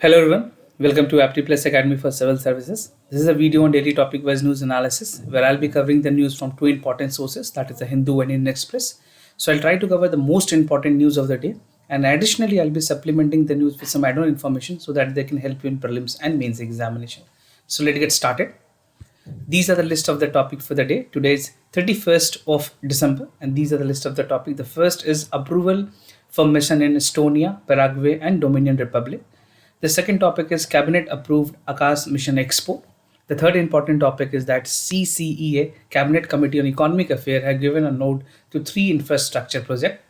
Hello everyone, welcome to Apti Plus Academy for Civil Services. This is a video on daily topic-wise news analysis where I'll be covering the news from two important sources, that is the Hindu and Indian Express. So I'll try to cover the most important news of the day, and additionally I'll be supplementing the news with some add-on information so that they can help you in prelims and mains examination. So let's get started. These are the list of the topic for the day. Today is 31st of December and these are the list of the topic. The first is approval for mission in Estonia, Paraguay and Dominican Republic. The second topic is cabinet approved Akash mission export. The third important topic is that CCEA, Cabinet Committee on Economic Affairs, have given a nod to 3 infrastructure projects.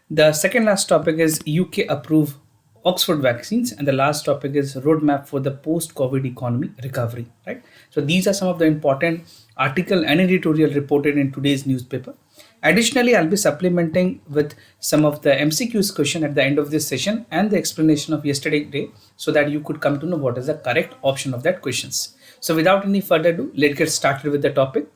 The second last topic is UK approve Oxford vaccines, and the last topic is roadmap for the post-COVID economy recovery. Right. So these are some of the important article and editorial reported in today's newspaper. Additionally, I'll be supplementing with some of the MCQs question at the end of this session and the explanation of yesterday's day so that you could come to know what is the correct option of that questions. So without any further ado, let's get started with the topic.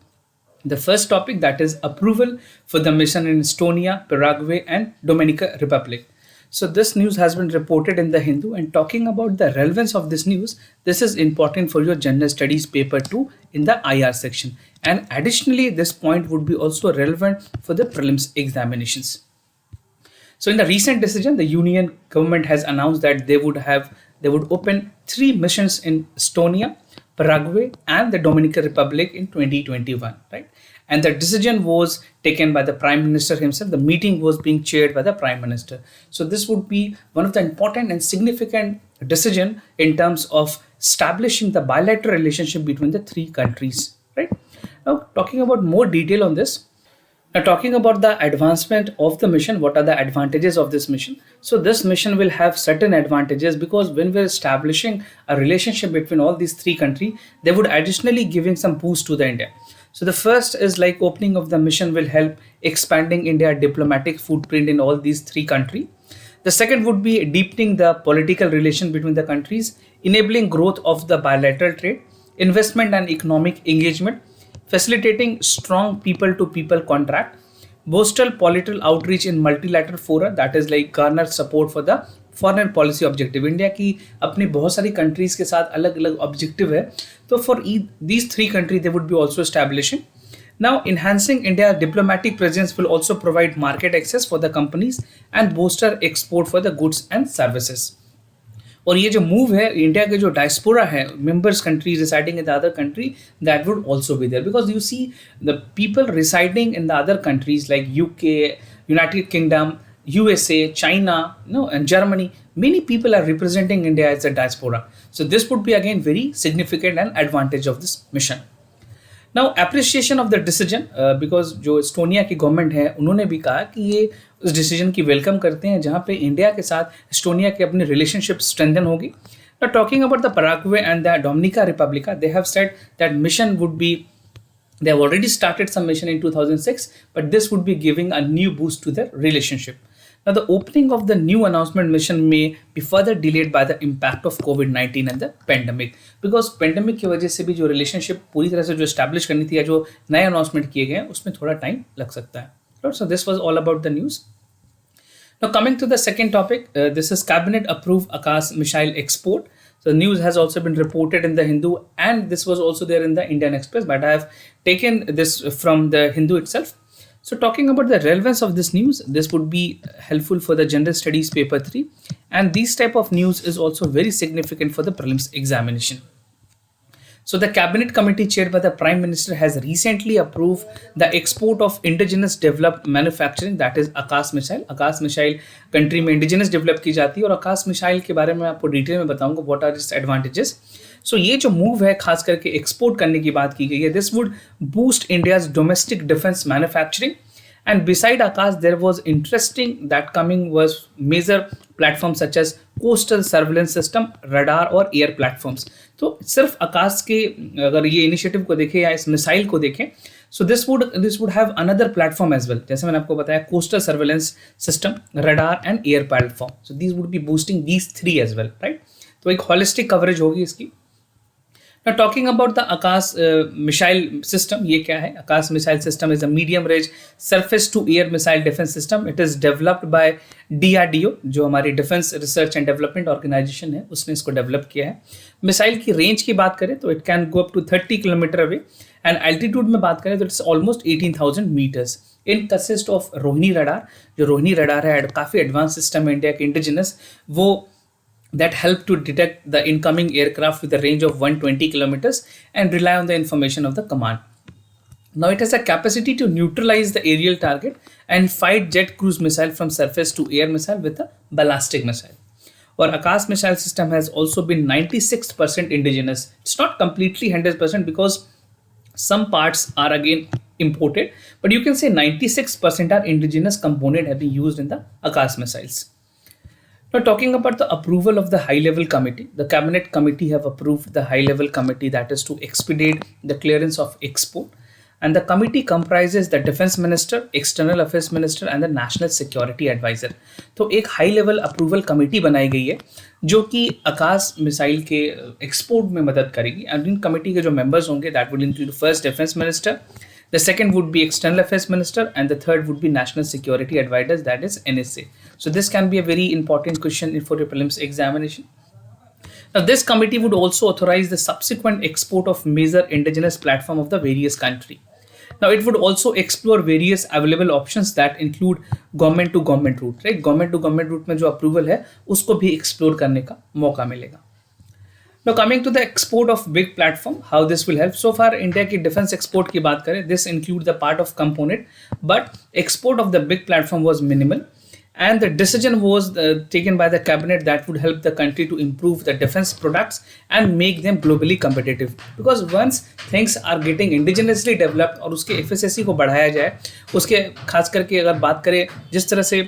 The first topic, that is approval for the mission in Estonia, Paraguay and Dominican Republic. So this news has been reported in the Hindu, and talking about the relevance of this news, this is important for your general studies paper 2 in the IR section. And additionally, this point would be also relevant for the prelims examinations. So in the recent decision, the union government has announced that they would open 3 missions in Estonia, Paraguay and the Dominican Republic in 2021, right? And the decision was taken by the Prime Minister himself. The meeting was being chaired by the Prime Minister. So this would be one of the important and significant decision in terms of establishing the bilateral relationship between the 3 countries, right? Now, talking about more detail on this, now talking about the advancement of the mission, what are the advantages of this mission? So this mission will have certain advantages because when we're establishing a relationship between all these 3 countries, they would additionally giving some boost to the India. So the first is like opening of the mission will help expanding India diplomatic footprint in all these 3 countries. The second would be deepening the political relation between the countries, enabling growth of the bilateral trade, investment and economic engagement, facilitating strong people-to-people contract, Bolster political outreach in multilateral fora, that is like garner support for the foreign policy objective. India की अपनी बहुत सारी countries के साथ अलग अलग objective है, तो for these 3 country they would be also establishing. Now, enhancing India's diplomatic presence will also provide market access for the companies and bolster export for the goods and services. और ये जो move है India के जो diaspora है members country residing in the other country, that would also be there because you see the people residing in the other countries like UK, United Kingdom, USA, China, and Germany, many people are representing India as a diaspora. So this would be again very significant and advantage of this mission. Now appreciation of the decision because जो Estonia की government है उन्होंने भी कहा कि ये उस decision की वेलकम करते हैं जहाँ पे इंडिया के साथ एस्टोनिया की अपनी रिलेशनशिप स्ट्रेंथन होगी. Now talking about the Paraguay and the Dominica Republica, they have said that mission would be, they have already started some mission in 2006, but this would be giving a new boost to their relationship. Now, the opening of the new announcement mission may be further delayed by the impact of COVID-19 and the pandemic. Because pandemic की वजह से भी जो relationship पूरी तरह से जो establish करनी थी या जो नए announcement किए गए हैं उसमें थोड़ा time लग सकता है. So this was all about the news. Now coming to the second topic, this is cabinet approved Akash missile export. So the news has also been reported in the Hindu and this was also there in the Indian Express, but I have taken this from the Hindu itself. So talking about the relevance of this news, this would be helpful for the general studies paper 3, and this type of news is also very significant for the prelims examination. So the cabinet committee chaired by the Prime Minister has recently approved the export of indigenous developed manufacturing, that is Akash missile. Akash missile country में indigenous develop की जाती है और Akash missile के बारे में आपको detail में बताऊंगा what are its advantages. So ये जो मूव है खास करके एक्सपोर्ट करने की बात की गई है, this would boost India's domestic defense manufacturing. And beside Akash, there was interesting that coming was major platforms such as coastal surveillance system, radar और air platforms. तो सिर्फ आकाश के अगर ये इनिशिएटिव को देखें या इस मिसाइल को देखें, so this would have another platform as well. जैसे मैंने आपको बताया coastal surveillance system, radar and air platform. So these would be boosting these 3 as well, right? तो एक holistic coverage होगी इसकी. Now, talking about the Akash missile system, ये क्या है? Akash missile system is a medium-range surface-to-air missile defense system. It is developed by DRDO, जो हमारी defence research and development organisation है, उसने इसको डेवलप किया है. मिसाइल की रेंज की बात करें तो it can go up to 30 kilometre away, and altitude में बात करें तो it's almost 18,000 metres. In consist of Rohini radar. जो रोहिणी रडार है काफ़ी एडवांस सिस्टम है इंडिया के इंडिजिनस, वो that help to detect the incoming aircraft with a range of 120 kilometers and rely on the information of the command. Now it has a capacity to neutralize the aerial target and fight jet cruise missile from surface to air missile with a ballistic missile. Or Akash missile system has also been 96% indigenous. It's not completely 100% because some parts are again imported, but you can say 96% are indigenous component have been used in the Akash missiles. Now, talking about the approval of the high-level committee, the cabinet committee have approved the high-level committee that is to expedite the clearance of export, and the committee comprises the defense minister, external affairs minister, and the national security advisor. तो एक high-level approval committee बनाई गई है जो कि आकाश missile के export में मदद करेगी. एंड इन कमेटी के जो मेंबर्स होंगे that would include first defense minister, the second would be external affairs minister, and the third would be national security advisors, that is NSA. So this can be a very important question for your prelims examination. Now this committee would also authorize the subsequent export of major indigenous platform of the various country. Now it would also explore various available options that include government to government route, right? Government to government route में जो approval है उसको भी explore करने का मौका मिलेगा. Now coming to the export of big platform, how this will help. So far India की defense export की बात करें, this includes the part of component, but export of the big platform was minimal, and the decision was taken by the cabinet that would help the country to improve the defense products and make them globally competitive. Because once things are getting indigenously developed और उसके FSSC को बढ़ाया जाए, उसके खास करके अगर बात करें जिस तरह से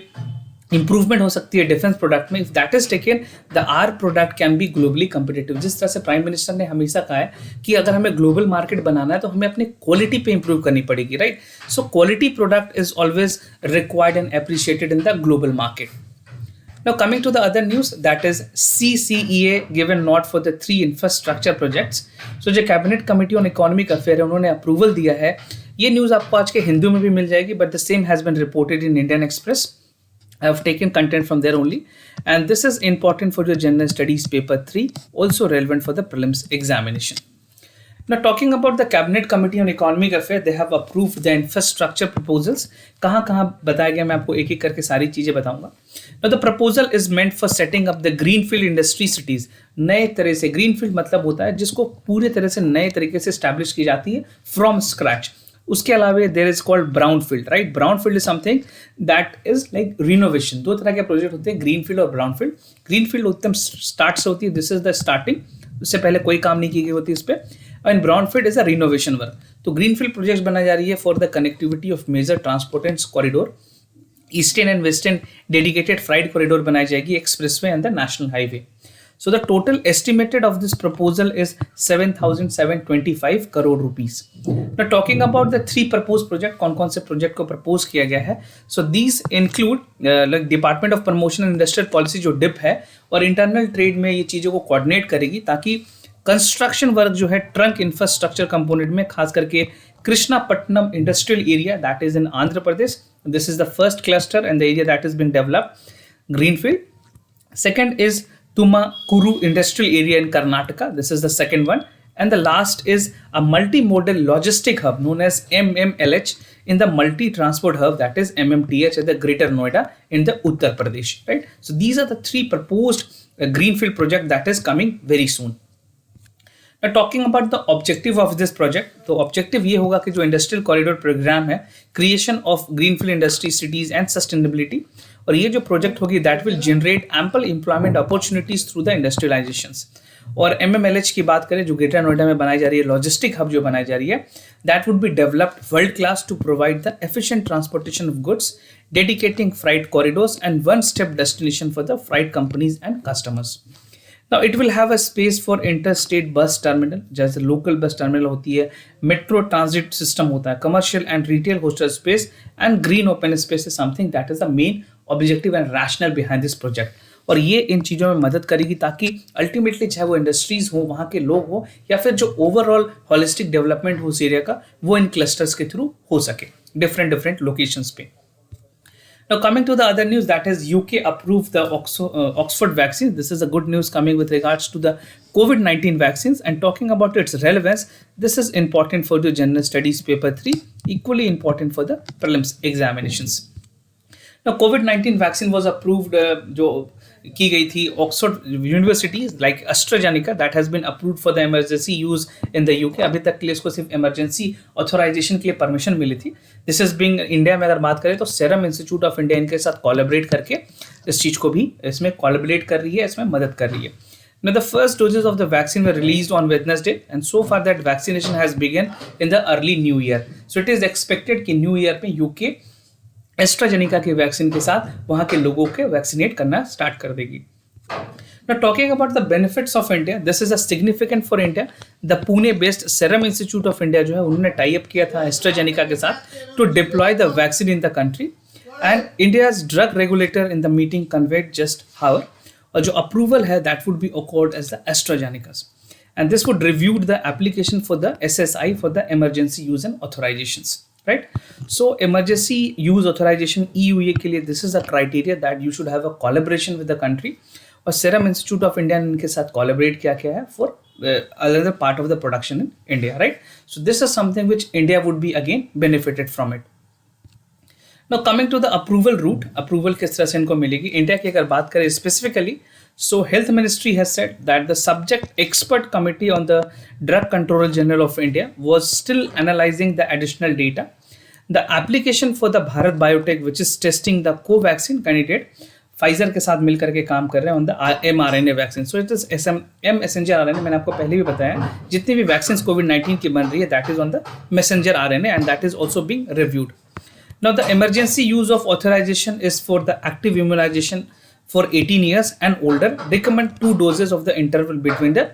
इंप्रूवमेंट हो सकती है डिफेंस प्रोडक्ट में, if that is taken the are product can be globally competitive. जिस तरह से प्राइम मिनिस्टर ने हमेशा कहा है कि अगर हमें ग्लोबल मार्केट बनाना है तो हमें अपनी क्वालिटी पे इंप्रूव करनी पड़ेगी, right? So quality product is always required and appreciated in the global market. Now coming to the other news, that is CCEA given nod for the 3 infrastructure projects. So जो cabinet committee on economic affair है उन्होंने approval दिया है. ये news आपको आज के हिंदू में भी मिल जाएगी, but the same has been reported in Indian express. I have taken content from there only, and this is important for your general studies paper 3, also relevant for the prelims examination. Now talking about the cabinet committee on economic affairs, they have approved the infrastructure proposals. कहाँ बताया गया, मैं आपको एक एक करके सारी चीज़ें बताऊंगा. Now the proposal is meant for setting up the greenfield industry cities. नए तरह से greenfield मतलब होता है जिसको पूरे तरह से नए तरीके से establish की जाती है from scratch. उसके अलावा there is called brown field, right? Brown field is something that is like renovation. 2 तरह के प्रोजेक्ट होते हैं, ग्रीन फील्ड और ब्राउन फील्ड. ग्रीन फील्ड एकदम स्टार्ट से होती है, दिस इज द स्टार्टिंग, उससे पहले कोई काम नहीं की गई होती इस पर. And brown field is a renovation work. तो ग्रीन फील्ड प्रोजेक्ट बनाई जा रही है for the connectivity of major transportation corridor. Eastern and western dedicated freight corridor बनाई जाएगी, expressway and the national highway. So the total estimated of this proposal is 7,725 crore rupees. Now talking about the 3 proposed project, कौन से project को propose किया गया है. So these include like Department of Promotion and Industrial Policy जो DIP है, और internal trade में ये चीज़ों को coordinate करेगी ताकि कंस्ट्रक्शन वर्क जो है ट्रंक इंफ्रास्ट्रक्चर कंपोनेंट में, खास करके Krishnapatnam industrial area that is in Andhra Pradesh. This is the first cluster and the area that is been developed greenfield. Second is Tumakuru industrial area in Karnataka. This is the second one. And the last is a multimodal logistic hub known as MMLH in the multi-transport hub that is MMTH at the Greater Noida in the Uttar Pradesh. Right? So these are the 3 proposed greenfield project that is coming very soon. Now talking about the objective of this project, तो objective ये होगा कि जो industrial corridor program है, creation of greenfield industry cities and sustainability, और ये जो project होगी that will generate ample employment opportunities through the industrializations. और MMLH की बात करें जो ग्रेटर नोएडा में बनाई जा रही है, लॉजिस्टिक हब जो बनाई जा रही है, that would be developed world class to provide the efficient transportation of goods, dedicating freight corridors and one step destination for the freight companies and customers. Now it will have a space for interstate bus terminal, जैसे local bus terminal होती है, metro transit system होता है, commercial and retail hostel space and green open space is something that is the main objective and rational behind this project. और ये इन चीज़ों में मदद करेगी ताकि अल्टीमेटली चाहे वो इंडस्ट्रीज हो, वहाँ के लोग हो, या फिर जो ओवरऑल हॉलिस्टिक डेवलपमेंट हो उस एरिया का, वो इन क्लस्टर्स के थ्रू हो सके डिफरेंट लोकेशंस पे। Now, coming to the other news, that is UK approved the Oxford vaccine. This is a good news coming with regards to the COVID-19 vaccines. And talking about its relevance, this is important for the General Studies Paper 3, equally important for the prelims examinations. Now, COVID-19 vaccine was approved, जो की गई थी Oxford University like AstraZeneca, that has been approved for the emergency use in the UK. अभी तक के लिए इसको सिर्फ इमरजेंसी ऑथोराइजेशन के लिए परमिशन मिली थी। दिस इज बिंग इंडिया में अगर बात करें तो सेरम इंस्टीट्यूट ऑफ इंडिया इनके साथ कोलैबोरेट करके इस चीज़ को भी इसमें कोलैबोरेट कर रही है, इसमें मदद कर रही है। Now, the first doses of the vaccine were released on Wednesday, and so far that vaccination has begun in the early new year. So it is expected कि न्यू ईयर में यूके एस्ट्राजेनिका के vaccine के साथ वहाँ के लोगों के vaccinate करना स्टार्ट कर देगी। Now, talking about the benefits of India, this is a significant for India. The Pune-based Serum Institute of India जो है उन्होंने टाई अप किया था एस्ट्राजेनिका के साथ to deploy the vaccine in the country, and India's drug regulator in the meeting conveyed just how, और जो approval है that would be accorded as the AstraZeneca's, and this would review the application for the SSI for the emergency use and authorizations. Right, so emergency use authorization EUA के लिए this is a criteria that you should have a collaboration with the country, और Serum Institute of India ने इनके साथ collaborate किया है for another part of the production in India, right? So this is something which India would be again benefited from it. Now coming to the approval route, approval किस तरह से इनको मिलेगी इंडिया की अगर बात करें specifically, so Health Ministry has said that the subject expert committee on the Drug Controller General of India was still analyzing the additional data. The application for the Bharat Biotech, which is testing the co-vaccine candidate, Pfizer के साथ मिलकर के काम कर रहे हैं on the mRNA vaccine. So it is messenger RNA. मैंने आपको पहले भी बताया जितनी भी vaccines COVID-19 की बन रही है that is on the messenger RNA, and that is also being reviewed. Now the emergency use of authorization is for the active immunization for 18 years and older. Recommend 2 doses of the interval between the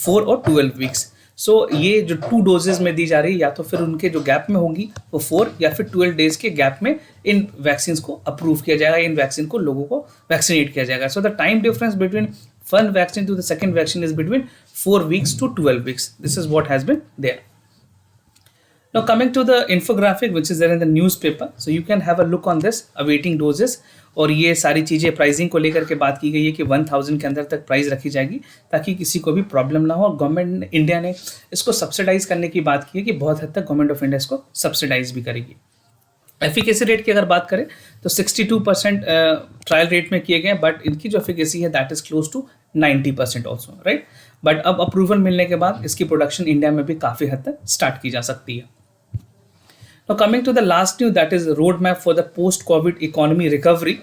4 or 12 weeks. सो ये जो 2 doses में दी जा रही है या तो फिर उनके जो गैप में होंगी वो 4 या फिर 12 डेज के गैप में इन वैक्सीन को अप्रूव किया जाएगा, इन वैक्सीन को लोगों को वैक्सीनेट किया जाएगा। So the time difference between one vaccine to the second vaccine is between 4 weeks to 12 weeks. This is what has been there. Now coming to the infographic which is there in the newspaper, so you can have a look on this awaiting doses, और ये सारी चीज़ें pricing को लेकर के बात की गई है कि 1000 के अंदर तक प्राइस रखी जाएगी ताकि किसी को भी प्रॉब्लम ना हो। गवर्नमेंट इंडिया ने इसको सब्सिडाइज करने की बात की है कि बहुत हद तक गवर्नमेंट ऑफ इंडिया इसको सब्सिडाइज भी करेगी। एफिकेसी रेट की अगर बात करें तो 62% ट्रायल रेट में किए गए, बट इनकी जो एफिकेसी है that is close to 90% also, right. But अब अप्रूवल मिलने के बाद इसकी प्रोडक्शन इंडिया में भी काफ़ी हद तक स्टार्ट की जा सकती है। Now coming to the last news, that is roadmap for the post-COVID economy recovery.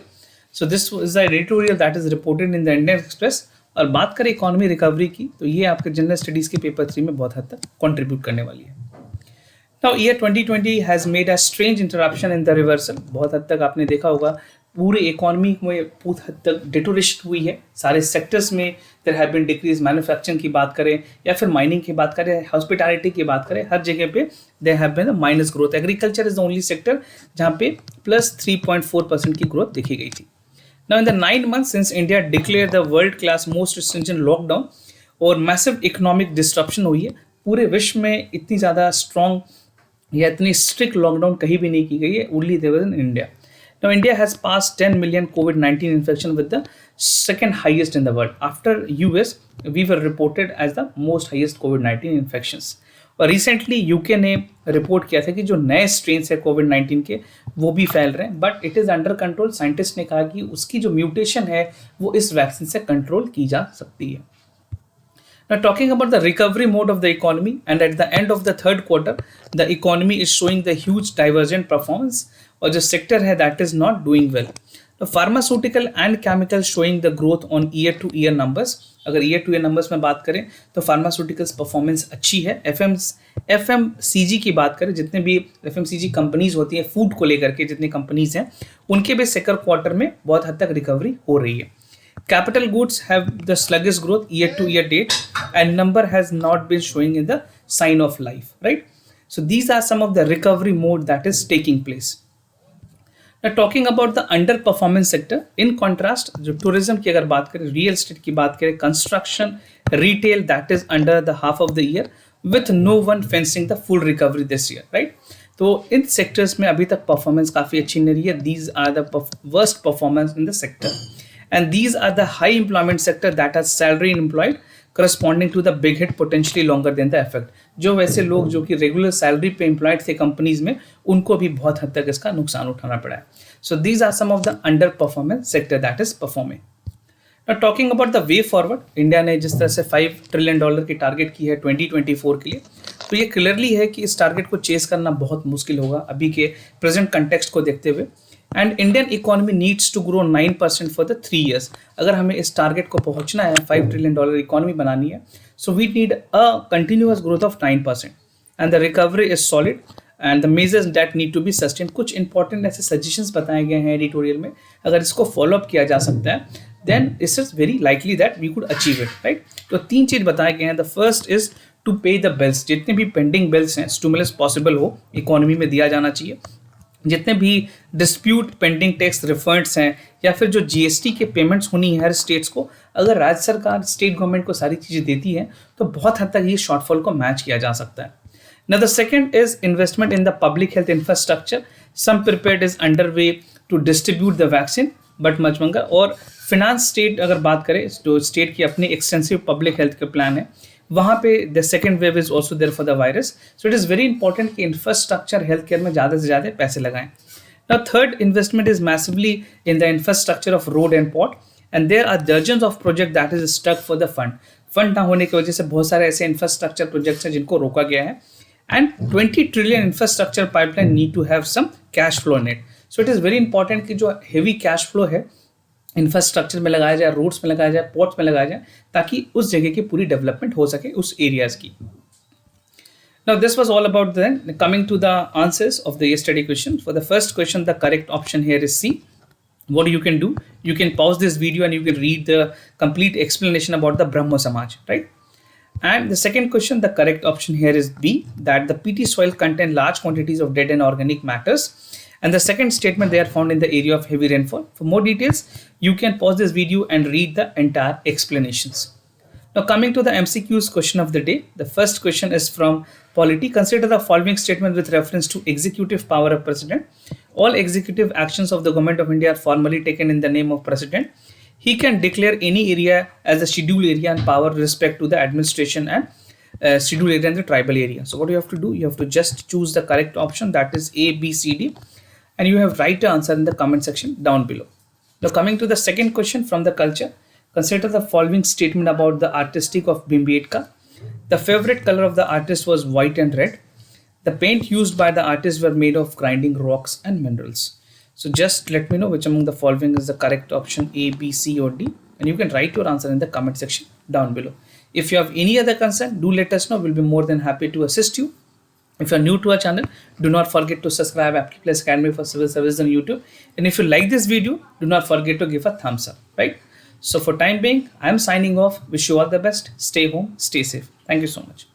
So this is the editorial that is reported in the Indian Express. और बात करें इकोनॉमी रिकवरी की तो ये आपके जनरल स्टडीज़ के पेपर 3 में बहुत हद तक कंट्रीब्यूट करने वाली है। Now year 2020 has made a strange interruption in the reversal. बहुत हद तक आपने देखा होगा पूरे इकोनॉमी में बहुत हद तक डिटोरेशन हुई है सारे सेक्टर्स में। There have been decrease, manufacturing की बात करें या फिर माइनिंग की बात करें, हॉस्पिटैलिटी की बात करें, हर जगह पे there have been minus growth. Agriculture is the only sector जहाँ पे प्लस 3.4% की ग्रोथ देखी गई थी। Now in the 9 months since India declare the world class most stringent lockdown और मैसिव इकोनॉमिक डिस्ट्रप्शन हुई है, पूरे विश्व में इतनी ज़्यादा स्ट्रॉन्ग या इतनी स्ट्रिक्ट लॉकडाउन कहीं भी नहीं की गई है, only there was in India. Now, India has passed 10 million COVID-19 infection with the second highest in the world. After US, we were reported as the most highest COVID-19 infections. और recently UK ने report किया था कि जो नए strains है कोविड-19 के वो भी फैल रहे हैं, but it is under control. Scientist ने कहा कि उसकी जो म्यूटेशन है वो इस वैक्सीन से कंट्रोल की जा सकती है। Now talking about the recovery mode of the economy, and at the end of the third quarter, the economy is showing the huge divergent performance, और जो सेक्टर है that is not doing well. The pharmaceutical and chemical showing the growth on year to year numbers. अगर year to year numbers में बात करें तो pharmaceuticals performance अच्छी है। FMCG की बात करें, जितने भी FMCG कंपनीज होती हैं फूड को लेकर के जितनी कंपनीज हैं उनके भी सेकंड क्वार्टर में बहुत हद तक रिकवरी हो रही है। Capital goods have the sluggish growth year to year date, and number has not been showing in the sign of life, right? So these are some of the recovery mode that is taking place. Talking about the under performance sector, in contrast जो tourism की अगर बात करें, real estate की बात करें, construction, retail, that is under the half of the year with no one fencing the full recovery this year, right. तो इन सेक्टर्स में अभी तक परफॉर्मेंस काफ़ी अच्छी नहीं रही है. These are the worst performance in the sector, and these are the high employment sector that are salary employed corresponding to the big hit potentially longer than the effect. जो वैसे लोग जो कि रेगुलर सैलरी पे employed थे companies में, उनको भी बहुत हद तक इसका नुकसान उठाना पड़ा है. So these are some of the under performance sector that is performing. Now talking about the way forward, India ने जिस तरह से $5 ट्रिलियन की टारगेट की है 2024 के लिए, तो ये क्लियरली है कि इस टारगेट को चेस करना बहुत मुश्किल होगा अभी के प्रेजेंट कंटेक्स्ट को देखते हुए. And Indian economy needs to grow 9% for the 3 years. अगर हमें इस टारगेट को पहुंचना है, $5 ट्रिलियन इकोनॉमी बनानी है, so we need a continuous growth of 9%. And the recovery is solid and the measures that need to be sustain. कुछ important ऐसे सजेशंस बताए गए हैं एडिटोरियल में, अगर इसको फॉलोअप किया जा सकता है then it is very likely that we could achieve it, right? तो 3 चीज बताए गए हैं. द फर्स्ट इज टू पे द बिल्स. जितने भी पेंडिंग बिल्स हैं, स्टिमुलस पॉसिबल हो इकोनॉमी में दिया जाना चाहिए. जितने भी डिस्प्यूट पेंडिंग टैक्स रिफंड्स हैं या फिर जो जीएसटी के पेमेंट्स होनी है हर स्टेट्स को, अगर राज्य सरकार स्टेट गवर्नमेंट को सारी चीज़ें देती है तो बहुत हद तक ये शॉर्टफॉल को मैच किया जा सकता है. Now the second is investment in the public health infrastructure. Some prepared is underway to distribute the vaccine, but much longer. और फिनांस स्टेट अगर बात करें, जो स्टेट की अपनी एक्सटेंसिव पब्लिक हेल्थ के प्लान है, वहाँ पे the second wave is also there for the virus. So it is very important कि इंफ्रास्ट्रक्चर हेल्थ केयर में ज़्यादा से ज़्यादा पैसे लगाएं. Now third investment is massively in the infrastructure of road and port, and there are dozens of project that is stuck for the fund ना होने की वजह से बहुत सारे ऐसे इंफ्रास्ट्रक्चर प्रोजेक्ट्स हैं जिनको रोका गया है. And 20 trillion infrastructure pipeline need to have some cash flow in it. So it is very important कि जो हेवी कैश फ्लो है इंफ्रास्ट्रक्चर में लगाया जाए, रोड्स में लगाया जाए, पोर्ट्स में लगाया जाए, ताकि उस जगह की पूरी डेवलपमेंट हो सके उस एरियाज की. Now this was all about then. Coming to the answers of the yesterday question. For the first question, the correct option here is C. What you can do, you can pause this video and you can read the complete explanation about the Brahmo Samaj, right? And the second question, the correct option here is B, that the peaty soil contain large quantities of dead and organic matters. And the second statement, they are found in the area of heavy rainfall. For more details, you can pause this video and read the entire explanations. Now coming to the MCQ's question of the day, the first question is from Polity. Consider the following statement with reference to executive power of President. All executive actions of the Government of India are formally taken in the name of President. He can declare any area as a scheduled area and power with respect to the administration and scheduled area and the tribal area. So what you have to do, you have to just choose the correct option, that is A, B, C, D. And you have write the answer in the comment section down below. Now coming to the second question from the culture, consider the following statement about the artistic of Bhimbetka. The favorite color of the artist was white and red. The paint used by the artist were made of grinding rocks and minerals. So just let me know which among the following is the correct option, A, B, C or D, and you can write your answer in the comment section down below. If you have any other concern, do let us know. We'll be more than happy to assist you. If you are new to our channel, do not forget to subscribe Aptly Academy for Civil Service on YouTube. And if you like this video, do not forget to give a thumbs up, right? So for time being, I am signing off. Wish you all the best. Stay home, stay safe. Thank you so much.